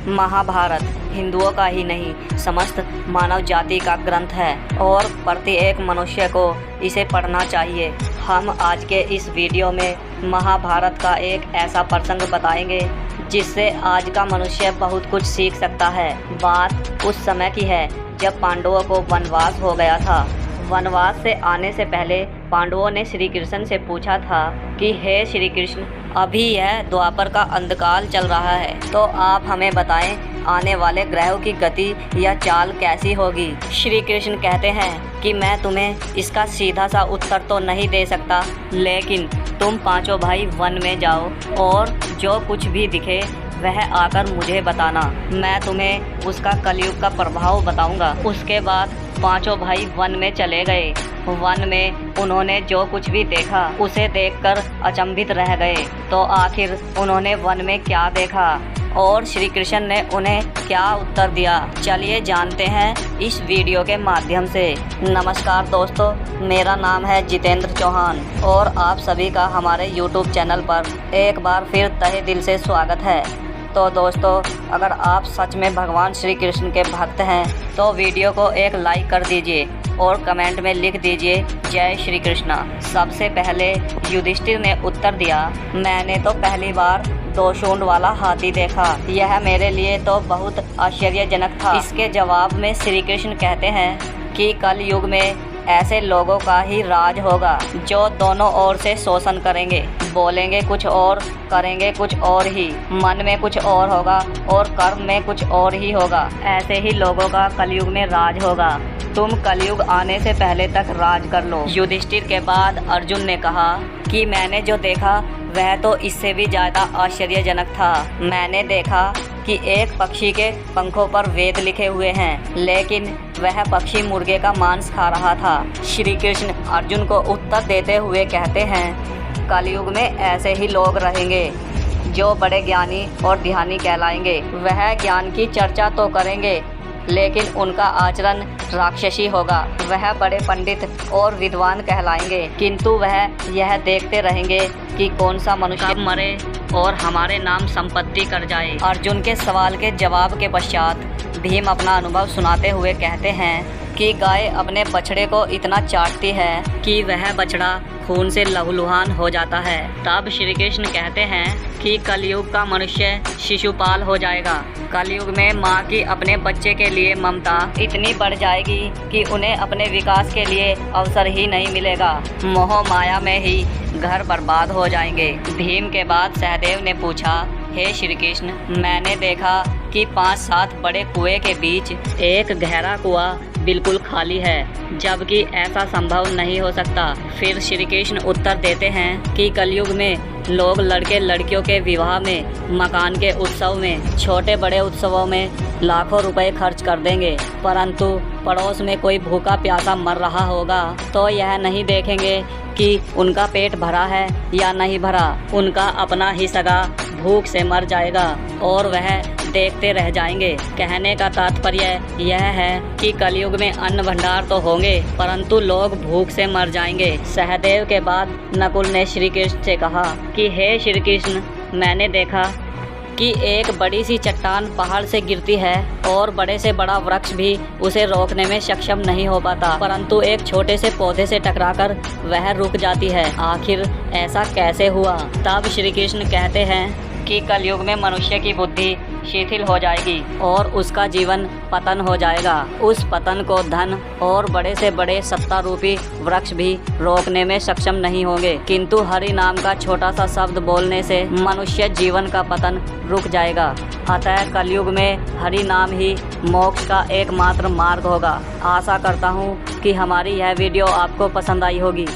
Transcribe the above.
महाभारत हिंदुओं का ही नहीं समस्त मानव जाति का ग्रंथ है और प्रत्येक मनुष्य को इसे पढ़ना चाहिए। हम आज के इस वीडियो में महाभारत का एक ऐसा प्रसंग बताएंगे जिससे आज का मनुष्य बहुत कुछ सीख सकता है। बात उस समय की है जब पांडवों को वनवास हो गया था। वनवास से आने से पहले पांडवों ने श्री कृष्ण से पूछा था कि हे श्री कृष्ण, अभी यह द्वापर का अंधकाल चल रहा है, तो आप हमें बताएं आने वाले ग्रहों की गति या चाल कैसी होगी। श्री कृष्ण कहते हैं कि मैं तुम्हें इसका सीधा सा उत्तर तो नहीं दे सकता, लेकिन तुम पांचों भाई वन में जाओ और जो कुछ भी दिखे वह आकर मुझे बताना। मैं तुम्हें उसका कलयुग का प्रभाव बताऊंगा। उसके बाद पांचों भाई वन में चले गए। वन में उन्होंने जो कुछ भी देखा उसे देखकर अचंभित रह गए। तो आखिर उन्होंने वन में क्या देखा और श्री कृष्ण ने उन्हें क्या उत्तर दिया, चलिए जानते हैं इस वीडियो के माध्यम से। नमस्कार दोस्तों, मेरा नाम है जितेंद्र चौहान और आप सभी का हमारे यूट्यूब चैनल पर एक बार फिर तहे दिल से स्वागत है। तो दोस्तों, अगर आप सच में भगवान श्री कृष्ण के भक्त हैं तो वीडियो को एक लाइक कर दीजिए और कमेंट में लिख दीजिए जय श्री कृष्ण। सबसे पहले युधिष्ठिर ने उत्तर दिया, मैंने तो पहली बार 2 सूंड वाला हाथी देखा, यह मेरे लिए तो बहुत आश्चर्यजनक था। इसके जवाब में श्री कृष्ण कहते हैं कि कल युग में ऐसे लोगों का ही राज होगा जो दोनों ओर से शोषण करेंगे, बोलेंगे कुछ और करेंगे कुछ और ही, मन में कुछ और होगा और कर्म में कुछ और ही होगा। ऐसे ही लोगों का कलयुग में राज होगा। तुम कलयुग आने से पहले तक राज कर लो। युधिष्ठिर के बाद अर्जुन ने कहा कि मैंने जो देखा वह तो इससे भी ज़्यादा आश्चर्यजनक था। मैंने देखा कि एक पक्षी के पंखों पर वेद लिखे हुए हैं, लेकिन वह पक्षी मुर्गे का मांस खा रहा था। श्री कृष्ण अर्जुन को उत्तर देते हुए कहते हैं, कलयुग में ऐसे ही लोग रहेंगे जो बड़े ज्ञानी और ध्यानी कहलाएंगे। वह ज्ञान की चर्चा तो करेंगे लेकिन उनका आचरण राक्षसी होगा। वह बड़े पंडित और विद्वान कहलाएंगे, किंतु वह यह देखते रहेंगे कि कौन सा मनुष्य मरे और हमारे नाम संपत्ति कर जाए। अर्जुन के सवाल के जवाब के पश्चात भीम अपना अनुभव सुनाते हुए कहते हैं कि गाय अपने बछड़े को इतना चाटती है कि वह बछड़ा खून से लहूलुहान हो जाता है। तब श्री कृष्ण कहते हैं कि कलयुग का मनुष्य शिशुपाल हो जाएगा। कलयुग में माँ की अपने बच्चे के लिए ममता इतनी बढ़ जाएगी कि उन्हें अपने विकास के लिए अवसर ही नहीं मिलेगा। मोह माया में ही घर बर्बाद हो जाएंगे। भीम के बाद सहदेव ने पूछा, हे श्री कृष्ण, मैंने देखा कि 5-7 बड़े कुएं के बीच एक गहरा कुआं बिल्कुल खाली है, जबकि ऐसा संभव नहीं हो सकता। फिर श्री कृष्ण उत्तर देते हैं कि कलयुग में लोग लड़के लड़कियों के विवाह में, मकान के उत्सव में, छोटे बड़े उत्सवों में लाखों रुपए खर्च कर देंगे, परंतु पड़ोस में कोई भूखा प्यासा मर रहा होगा तो यह नहीं देखेंगे कि उनका पेट भरा है या नहीं भरा। उनका अपना ही सगा भूख से मर जाएगा और वह देखते रह जाएंगे। कहने का तात्पर्य यह है कि कलयुग में अन्न भंडार तो होंगे परंतु लोग भूख से मर जाएंगे। सहदेव के बाद नकुल ने श्री कृष्ण से कहा कि हे श्री कृष्ण, मैंने देखा कि एक बड़ी सी चट्टान पहाड़ से गिरती है और बड़े से बड़ा वृक्ष भी उसे रोकने में सक्षम नहीं हो पाता, परंतु एक छोटे से पौधे से टकराकर वह रुक जाती है। आखिर ऐसा कैसे हुआ? तब श्री कृष्ण कहते हैं कि कलयुग में मनुष्य की बुद्धि शिथिल हो जाएगी और उसका जीवन पतन हो जाएगा। उस पतन को धन और बड़े से बड़े सत्ता रूपी वृक्ष भी रोकने में सक्षम नहीं होंगे, किंतु हरि नाम का छोटा सा शब्द बोलने से मनुष्य जीवन का पतन रुक जाएगा। अतः कलयुग में हरि नाम ही मोक्ष का एकमात्र मार्ग होगा। आशा करता हूँ कि हमारी यह वीडियो आपको पसंद आई होगी।